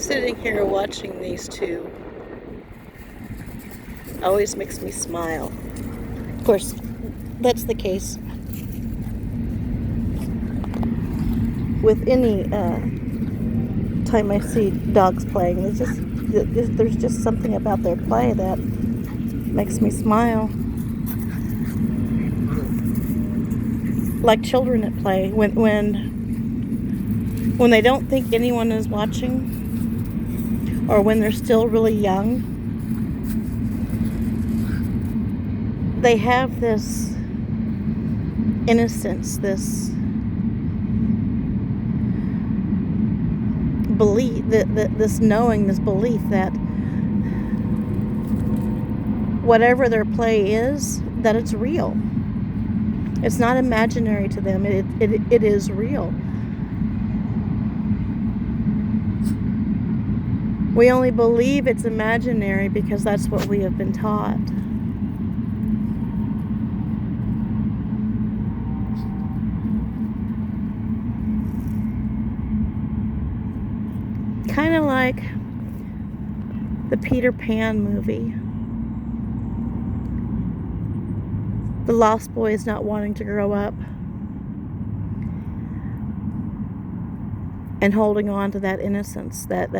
Sitting here watching these two always makes me smile. Of course, that's the case with any time I see dogs playing. There's just something about their play that makes me smile. Like children at play, when they don't think anyone is watching, or when they're still really young, they have this innocence, this belief, this knowing, this belief that whatever their play is, that it's real. It's not imaginary to them. It is real. We only believe it's imaginary because that's what we have been taught. Kind of like the Peter Pan movie. The lost boy is not wanting to grow up and holding on to that innocence, that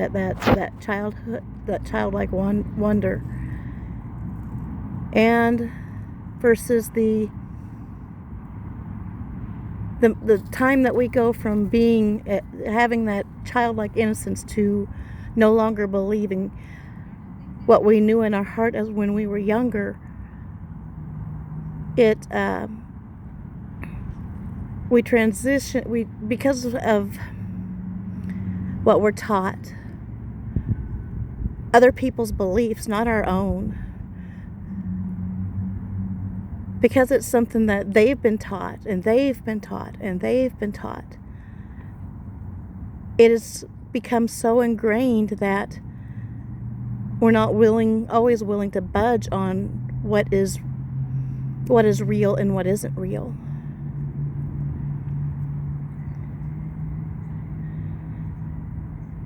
childhood, that childlike wonder, and versus the time that we go from having that childlike innocence to no longer believing what we knew in our heart as when we were younger. We transition, because of what we're taught, other people's beliefs, not our own, because it's something that they've been taught, and they've been taught, and they've been taught. It has become so ingrained that we're not always willing to budge on what is real and what isn't real.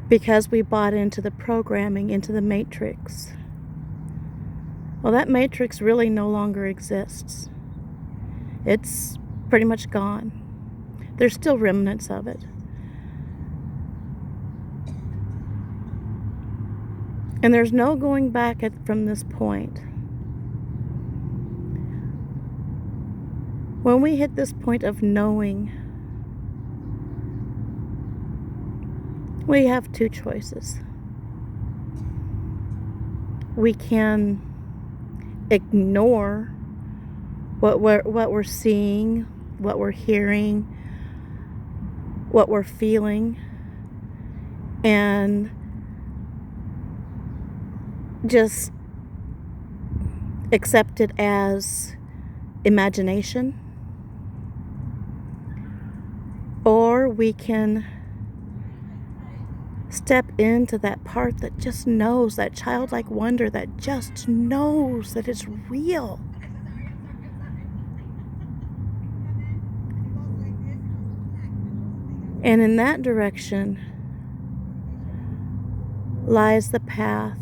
Because we bought into the programming, into the matrix. Well, that matrix really no longer exists. It's pretty much gone. There's still remnants of it. And there's no going back from this point. When we hit this point of knowing, we have two choices. We can ignore what we're seeing, what we're hearing, what we're feeling, and just accept it as imagination. Or we can step into that part that just knows, that childlike wonder that just knows that it's real. And in that direction lies the path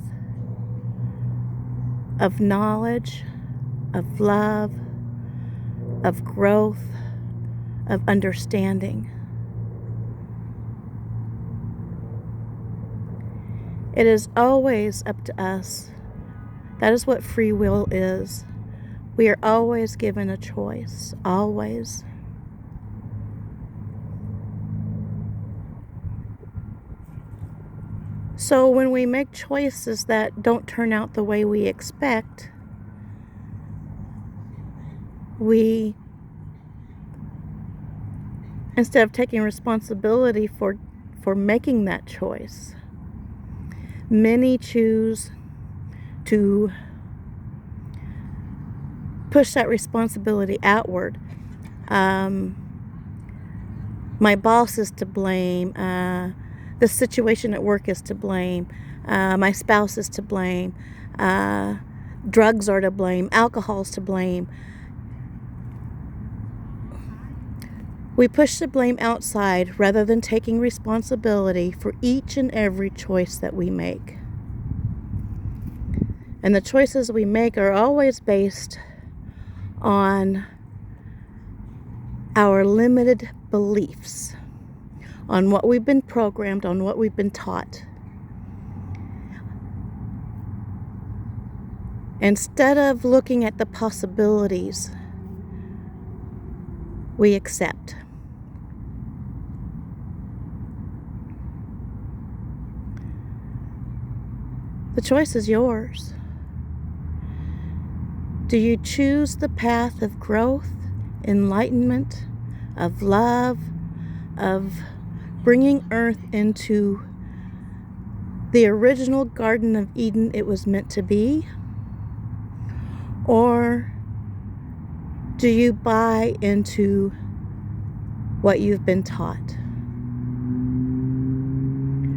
of knowledge, of love, of growth, of understanding. It is always up to us. That is what free will is. We are always given a choice, always. So when we make choices that don't turn out the way we expect, we, instead of taking responsibility for making that choice, many choose to push that responsibility outward. My boss is to blame. The situation at work is to blame. My spouse is to blame. Drugs are to blame. Alcohol is to blame. We push the blame outside rather than taking responsibility for each and every choice that we make. And the choices we make are always based on our limited beliefs, on what we've been programmed, on what we've been taught. Instead of looking at the possibilities, we accept. The choice is yours. Do you choose the path of growth, enlightenment, of love, of bringing Earth into the original Garden of Eden it was meant to be? Or do you buy into what you've been taught,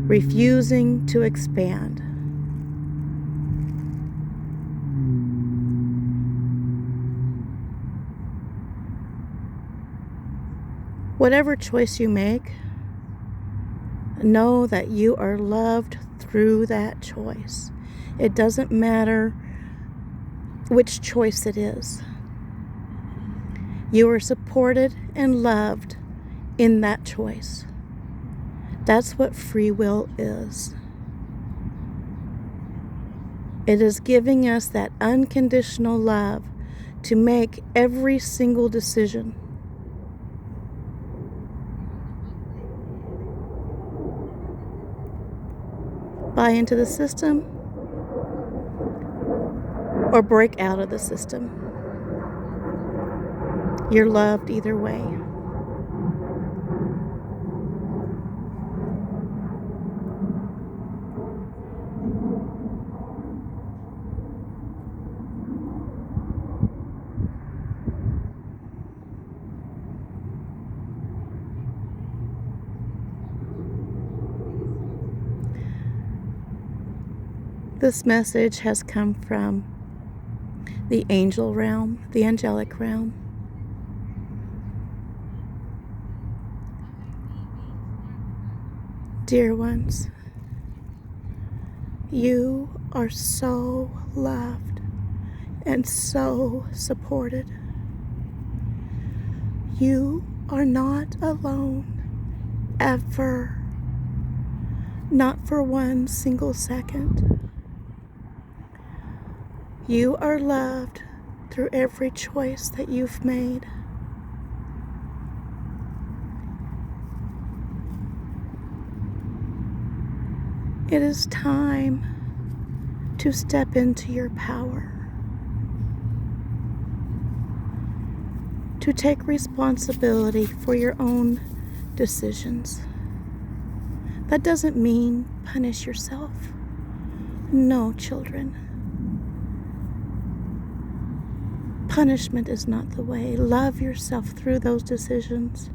refusing to expand? Whatever choice you make, know that you are loved through that choice. It doesn't matter which choice it is. You are supported and loved in that choice. That's what free will is. It is giving us that unconditional love to make every single decision. Buy into the system or break out of the system. You're loved either way. This message has come from the angel realm, the angelic realm. Dear ones, you are so loved and so supported. You are not alone, ever. Not for one single second. You are loved through every choice that you've made. It is time to step into your power, to take responsibility for your own decisions. That doesn't mean punish yourself. No, children. Punishment is not the way. Love yourself through those decisions,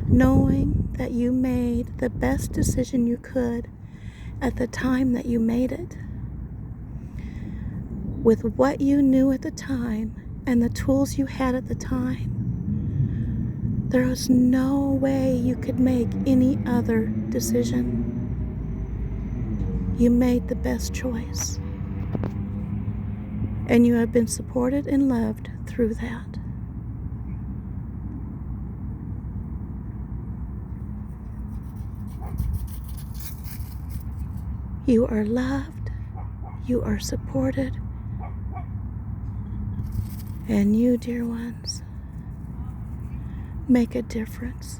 knowing that you made the best decision you could at the time that you made it, with what you knew at the time and the tools you had at the time. There was no way you could make any other decision. You made the best choice. And you have been supported and loved through that. You are loved, you are supported, and you, dear ones, make a difference.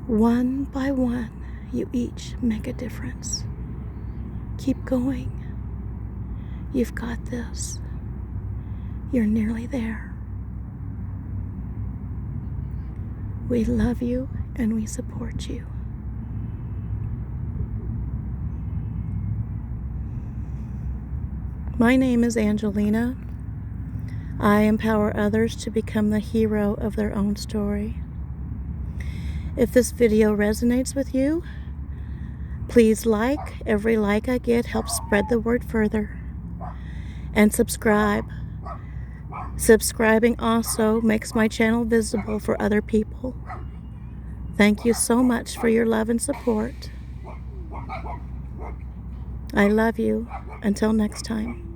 One by one, you each make a difference. Keep going. You've got this. You're nearly there. We love you and we support you. My name is Angelina. I empower others to become the hero of their own story. If this video resonates with you, please like. Every like I get helps spread the word further. And subscribe. Subscribing also makes my channel visible for other people. Thank you so much for your love and support. I love you. Until next time.